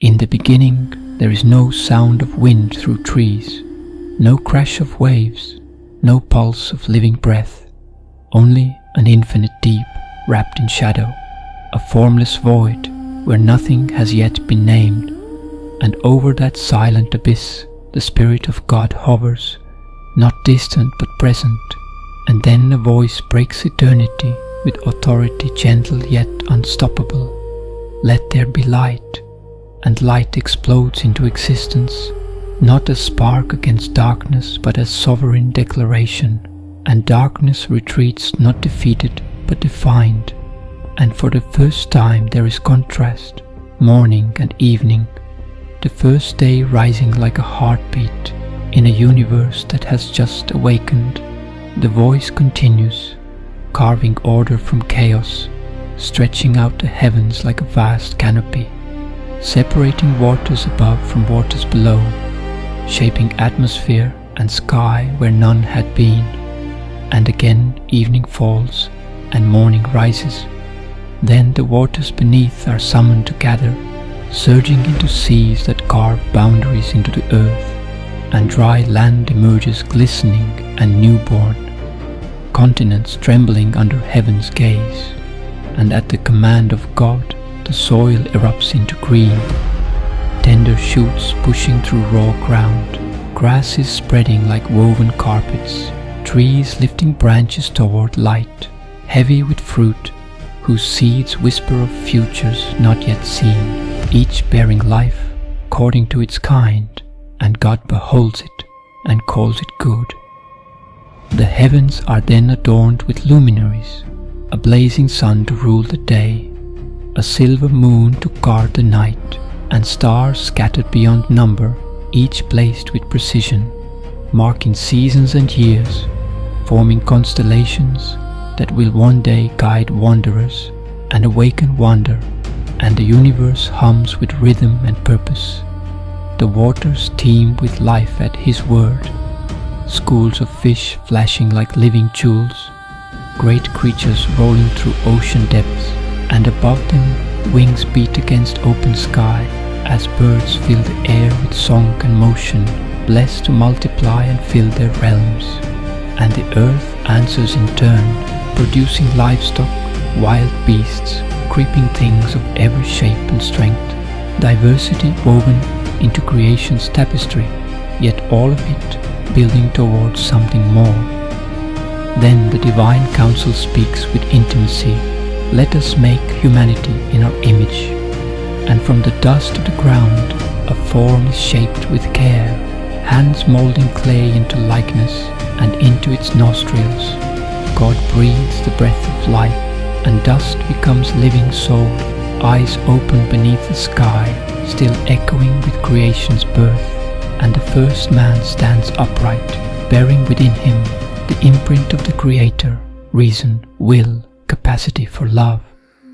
In the beginning there is no sound of wind through trees, no crash of waves, no pulse of living breath, only an infinite deep wrapped in shadow, a formless void where nothing has yet been named, and over that silent abyss the Spirit of God hovers, not distant but present, and then a voice breaks eternity with authority gentle yet unstoppable. Let there be light, and light explodes into existence, not as spark against darkness but as sovereign declaration, and darkness retreats not defeated but defined, and for the first time there is contrast, morning and evening, the first day rising like a heartbeat in a universe that has just awakened. The voice continues, carving order from chaos, stretching out the heavens like a vast canopy, separating waters above from waters below, shaping atmosphere and sky where none had been. And again evening falls and morning rises. Then the waters beneath are summoned to gather, surging into seas that carve boundaries into the earth, and dry land emerges glistening and newborn, continents trembling under heaven's gaze, and at the command of God the soil erupts into green, tender shoots pushing through raw ground, grasses spreading like woven carpets, trees lifting branches toward light, heavy with fruit, whose seeds whisper of futures not yet seen, each bearing life according to its kind, and God beholds it and calls it good. The heavens are then adorned with luminaries, a blazing sun to rule the day, a silver moon to guard the night, and stars scattered beyond number, each placed with precision, marking seasons and years, forming constellations that will one day guide wanderers and awaken wonder, and the universe hums with rhythm and purpose. The waters teem with life at His word, schools of fish flashing like living jewels, great creatures rolling through ocean depths, and above them wings beat against open sky as birds fill the air with song and motion, blessed to multiply and fill their realms. And the earth answers in turn, producing livestock, wild beasts, creeping things of every shape and strength, diversity woven into creation's tapestry, yet all of it building towards something more. Then the divine council speaks with intimacy, let us make humanity in our image, and from the dust of the ground a form is shaped with care, hands molding clay into likeness, and into its nostrils God breathes the breath of life, and dust becomes living soul, eyes open beneath the sky, still echoing with creation's birth, and the first man stands upright, bearing within him the imprint of the Creator, reason, will, capacity for love.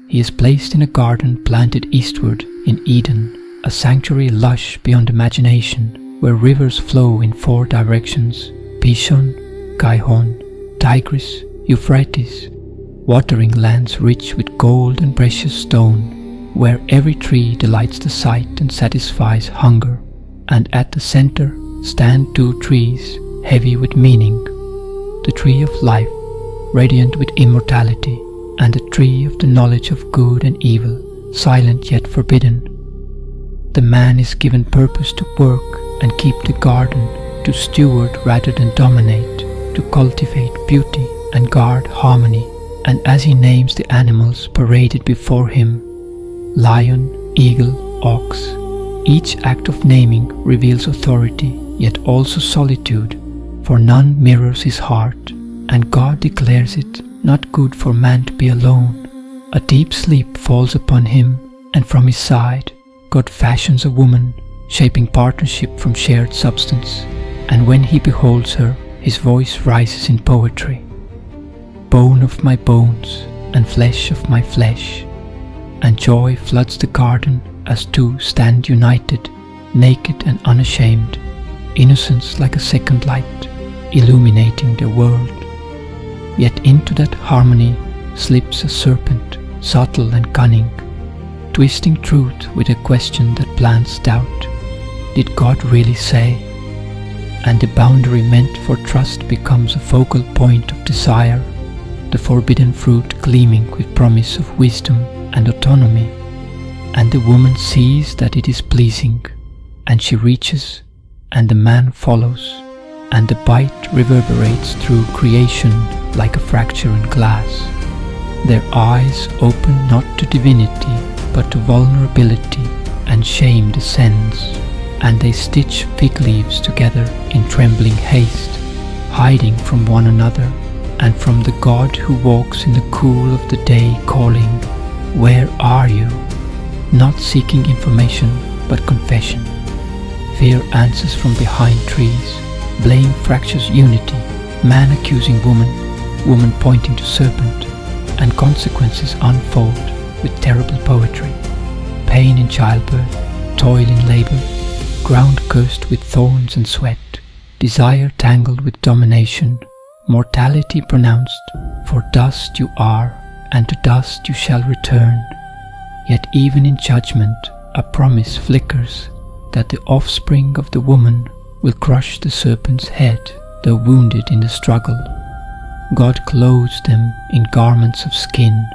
He is placed in a garden planted eastward in Eden, a sanctuary lush beyond imagination, where rivers flow in 4 directions, Pishon, Gihon, Tigris, Euphrates, watering lands rich with gold and precious stone, where every tree delights the sight and satisfies hunger, and at the center stand 2 trees heavy with meaning, the tree of life, radiant with immortality, and the tree of the knowledge of good and evil, silent yet forbidden. The man is given purpose to work and keep the garden, to steward rather than dominate, to cultivate beauty and guard harmony. And as he names the animals paraded before him, lion, eagle, ox, each act of naming reveals authority, yet also solitude, for none mirrors his heart, and God declares it not good for man to be alone. A deep sleep falls upon him, and from his side God fashions a woman, shaping partnership from shared substance, and when he beholds her, his voice rises in poetry. Bone of my bones, and flesh of my flesh, and joy floods the garden as 2 stand united, naked and unashamed, innocence like a second light, illuminating the world. Yet into that harmony slips a serpent, subtle and cunning, twisting truth with a question that plants doubt. Did God really say? And the boundary meant for trust becomes a focal point of desire, the forbidden fruit gleaming with promise of wisdom and autonomy. And the woman sees that it is pleasing, and she reaches, and the man follows, and the bite reverberates through creation like a fracture in glass. Their eyes open not to divinity, but to vulnerability, and shame descends, and they stitch fig leaves together in trembling haste, hiding from one another, and from the God who walks in the cool of the day calling, "Where are you?" Not seeking information, but confession. Fear answers from behind trees, blame fractures unity, man accusing woman, woman pointing to serpent, and consequences unfold with terrible poetry. Pain in childbirth, toil in labor, ground cursed with thorns and sweat, desire tangled with domination, mortality pronounced, for dust you are, and to dust you shall return. Yet even in judgment a promise flickers that the offspring of the woman will crush the serpent's head, though wounded in the struggle. God clothes them in garments of skin,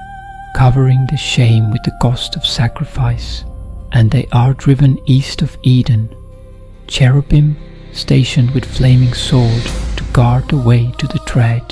covering the shame with the cost of sacrifice, and they are driven east of Eden, cherubim stationed with flaming sword to guard the way to the tread.